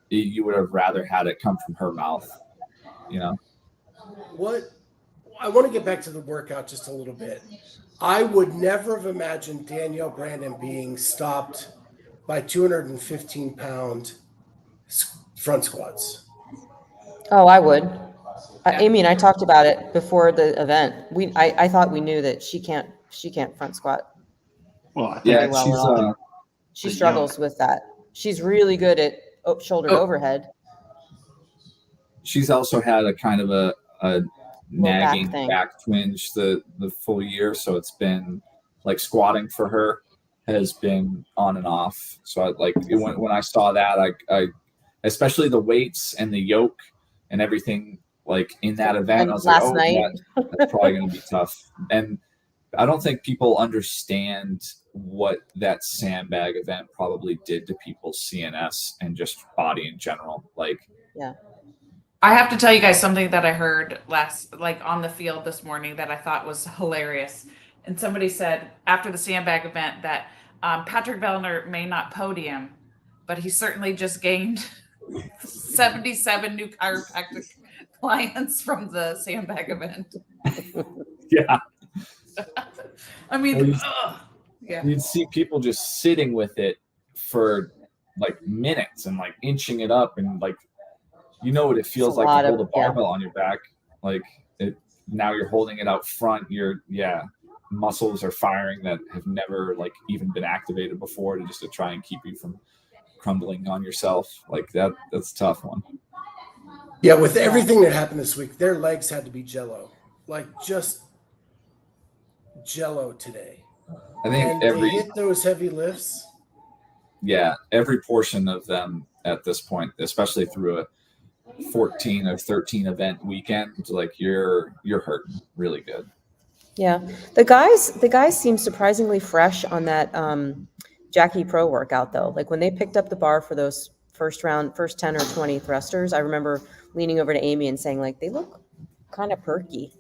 you would have rather had it come from her mouth, you know? I want to get back to the workout just a little bit. I would never have imagined Danielle Brandon being stopped by 215-pound front squats. Oh, I would. Amy and I talked about it before the event. I thought we knew that she can't front squat. Well, I think she struggles with that. She's really good at shoulder to overhead. She's also had a kind of a nagging back twinge the full year, so it's been like squatting for her has been on and off. So when I saw that, I especially the weights and the yoke and everything like in that event, and I was last like, night. that's probably going to be tough. And I don't think people understand what that sandbag event probably did to people's CNS and just body in general. I have to tell you guys something that I heard on the field this morning that I thought was hilarious. And somebody said after the sandbag event that Patrick Vellner may not podium, but he certainly just gained 77 new chiropractic clients from the sandbag event. Yeah. I mean, you'd see people just sitting with it for like minutes and like inching it up, and like, you know what it feels like to hold a barbell on your back. Like now you're holding it out front. Muscles are firing that have never like even been activated before to try and keep you from crumbling on yourself. Like that's a tough one. Yeah, with everything that happened this week, their legs had to be jello, like just jello today. I think they hit those heavy lifts. Yeah, every portion of them at this point, especially through a 14 or 13 event weekend, like you're hurting really good. Yeah, the guys seem surprisingly fresh on that Jackie Pro workout though. Like when they picked up the bar for those first 10 or 20 thrusters, I remember leaning over to Amy and saying like they look kind of perky,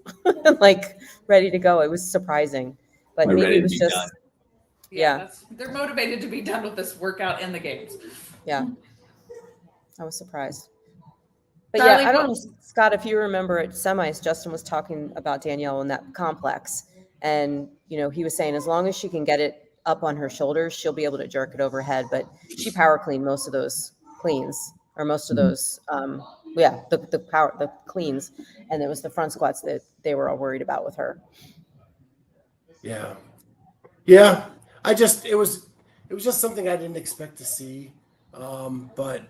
like ready to go. It was surprising. but We're maybe ready it to was be just done. Yeah. They're motivated to be done with this workout in the games. yeah. I was surprised. But Charlie, yeah, I don't what- know, Scott, if you remember at semis, Justin was talking about Danielle in that complex. And, he was saying as long as she can get it up on her shoulders, she'll be able to jerk it overhead. But she power cleaned most of those cleans or most of those, the cleans. And it was the front squats that they were all worried about with her. Yeah. Yeah. It was just something I didn't expect to see. But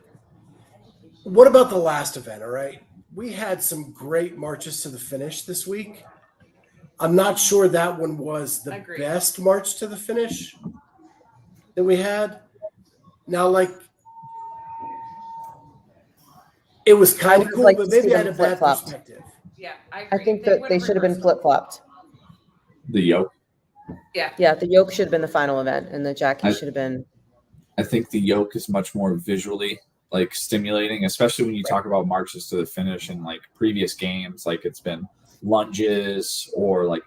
what about the last event? All right. We had some great marches to the finish this week. I'm not sure that one was the Agreed. best march to the finish that we had. Now, it was kind of would cool, like but to see maybe I had them a bad flip-flopped. perspective. Yeah, I I agree. think that they would've should have been reversed. flip-flopped. The yoke. Yeah, the yoke should have been the final event, and the Jackie I- should have been. I think the yoke is much more visually stimulating, especially when you talk about marches to the finish in previous games. It's been lunges or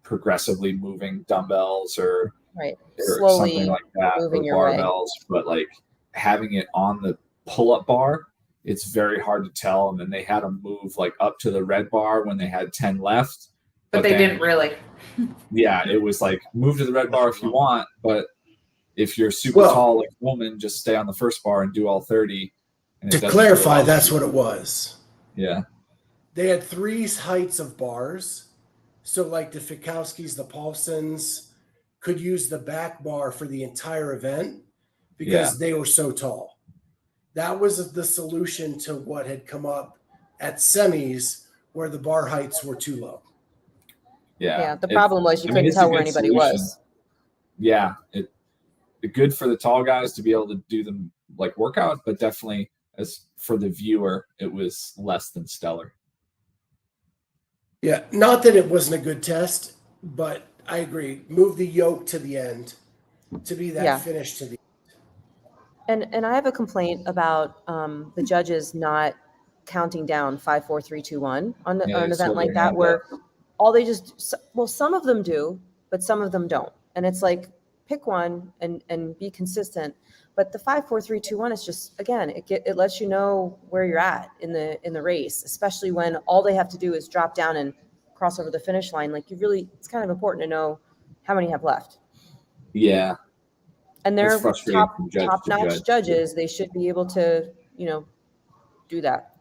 progressively moving dumbbells or Right. something Slowly like that, moving or your way. barbells. But having it on the pull-up bar, it's very hard to tell. And then they had them move up to the red bar when they had 10 left. But they then, didn't really. Yeah, it was move to the red bar if you want, but if you're super Well- tall like a woman, just stay on the first bar and do all 30. And it To doesn't clarify, go up. that's what it was. Yeah. They had 3 heights of bars. So the Fikowskis, the Paulsons could use the back bar for the entire event because they were so tall. That was the solution to what had come up at semis where the bar heights were too low. Yeah. The problem was you couldn't it's a tell where good anybody solution. was. Yeah. It's good for the tall guys to be able to do them workout, but definitely as for the viewer, it was less than stellar. Yeah, not that it wasn't a good test, but I agree. Move the yoke to the end to be that finish to the And I have a complaint about the judges not counting down 5, 4, 3, 2, 1 on Yeah, an they event slow like their that, hand where all they some of them do, but some of them don't. And it's pick one and be consistent. But the 5, 4, 3, 2, 1 is just, again, it lets you know where you're at in the race, especially when all they have to do is drop down and cross over the finish line. It's kind of important to know how many have left. Yeah. And they're It's frustrating from judge to top-notch judge. judges. They should be able to, do that.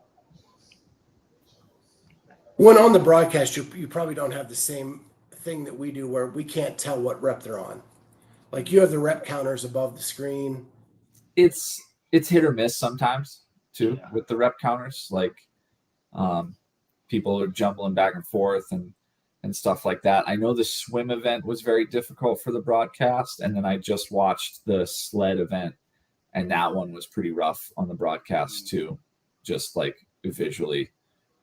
When on the broadcast, you probably don't have the same thing that we do where we can't tell what rep they're on. You have the rep counters above the screen. It's hit or miss sometimes too with the rep counters. People are jumbling back and forth and stuff like that. I know the swim event was very difficult for the broadcast, and then I just watched the sled event, and that one was pretty rough on the broadcast too. Just visually,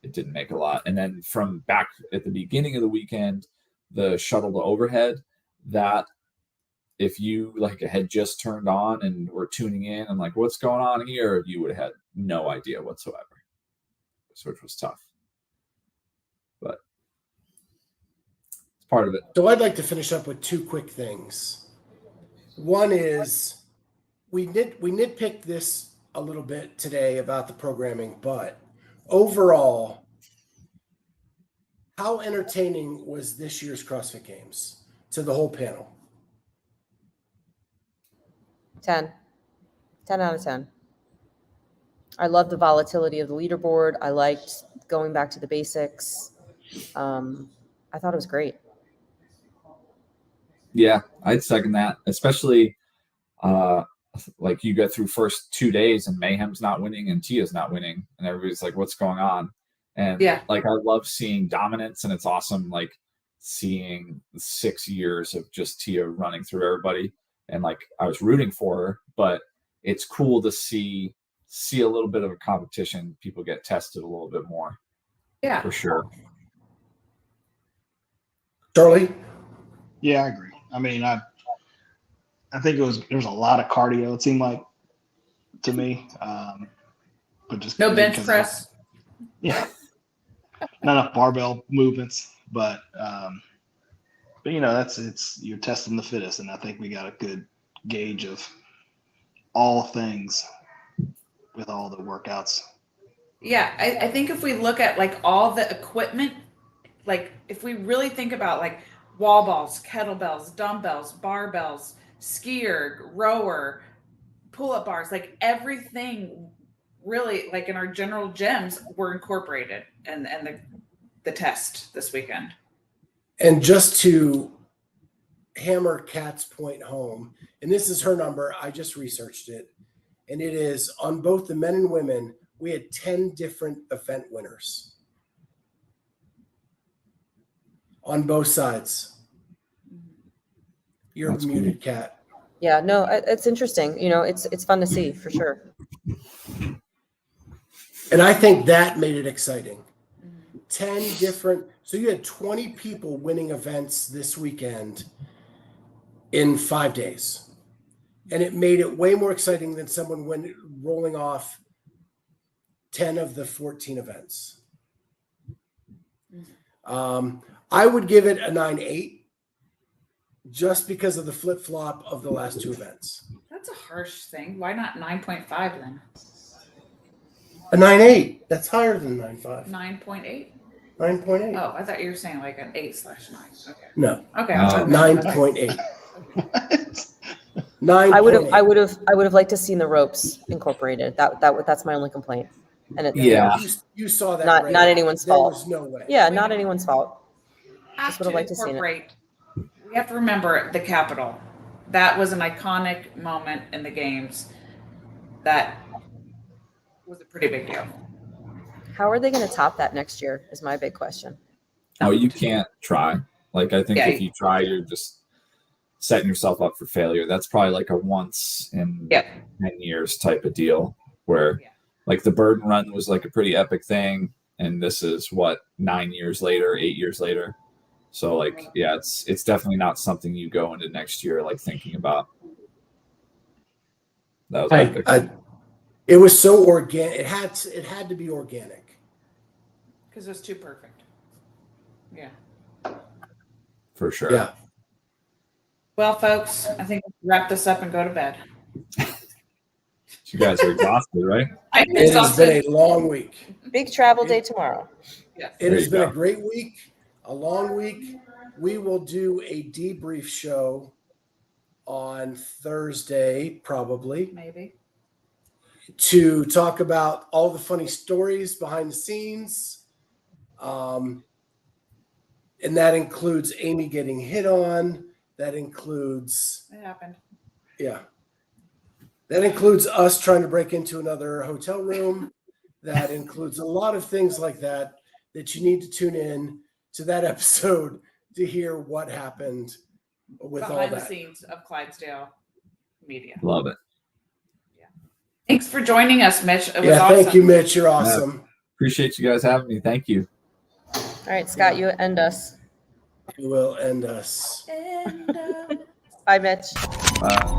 it didn't make a lot. And then from back at the beginning of the weekend, the shuttle to overhead, that if you had just turned on and were tuning in and what's going on here, you would have had no idea whatsoever, which was tough. But it's part of it. So I'd like to finish up with 2 quick things. One is we nitpicked this a little bit today about the programming, but overall, how entertaining was this year's CrossFit Games to the whole panel? 10 out of 10. I love the volatility of the leaderboard. I liked going back to the basics. I thought it was great. Yeah, I'd second that, especially you go through first 2 days and Mayhem's not winning and Tia's not winning, and everybody's what's going on? And I love seeing dominance, and it's awesome seeing 6 years of just Tia running through everybody. And I was rooting for her, but it's cool to see a little bit of a competition. People get tested a little bit more. Yeah, for sure. Charlie? Yeah, I agree. I mean, I think there was a lot of cardio, it seemed like to me. But just no bench because press. Not enough barbell movements, but But you're testing the fittest, and I think we got a good gauge of all things with all the workouts. Yeah, I think if we look at like all the equipment, like if we really think about like wall balls, kettlebells, dumbbells, barbells, skier, rower, pull-up bars, like everything really like in our general gyms were incorporated and the test this weekend. And just to hammer Kat's point home, and this is her number, I just researched it, and it is on both the men and women, we had 10 different event winners on both sides. You're That's muted, Kat. Yeah, no, it's interesting. It's fun to see for sure. And I think that made it exciting. 10 different, so you had 20 people winning events this weekend in 5 days. And it made it way more exciting than someone rolling off 10 of the 14 events. I would give it a 9.8 just because of the flip-flop of the last two events. That's a harsh thing. Why not 9.5 then? A 9.8. That's higher than 9.5. 9.8? 9.8. Oh, I thought you were saying like an 8/9. Okay. No. Okay. 9.8. 9. I would have liked to seen the ropes incorporated. That's my only complaint. And it's Yeah. You saw that. not Ray. anyone's There fault. was no way. Yeah, not anyone's fault. Have would have to liked to seen it. incorporate. We have to remember the Capitol. That was an iconic moment in the games. That was a pretty big deal. How are they going to top that next year is my big question. Oh, you can't try. Like, I think Yeah. if you try, you're just setting yourself up for failure. That's probably like a once in 10 years type of deal where like the Burden Run was like a pretty epic thing. And this is what, 9 years later, 8 years later. So like, yeah, it's definitely not something you go into next year like thinking about. That was epic. It was so organic. It had to be organic. Because it was too perfect. Yeah. For sure. Yeah. Well, folks, I think we'll wrap this up and go to bed. You guys are exhausted, right? I'm It has been exhausted. a long week. Big travel day tomorrow. Yes. It There has you been go. a great week, a long week. We will do a debrief show on Thursday, probably, Maybe. to talk about all the funny stories behind the scenes. And that includes Amy getting hit on. That includes, It happened. that includes us trying to break into another hotel room. That includes a lot of things like that you need to tune in to that episode to hear what happened with all Behind the that. scenes of Clydesdale Media. Love it. Thanks for joining us, Mitch. It was Yeah, awesome. thank you, Mitch. You're awesome. Appreciate you guys having me. Thank you. All right, Scott, you end us. You will end us. And, Bye, Mitch. Bye.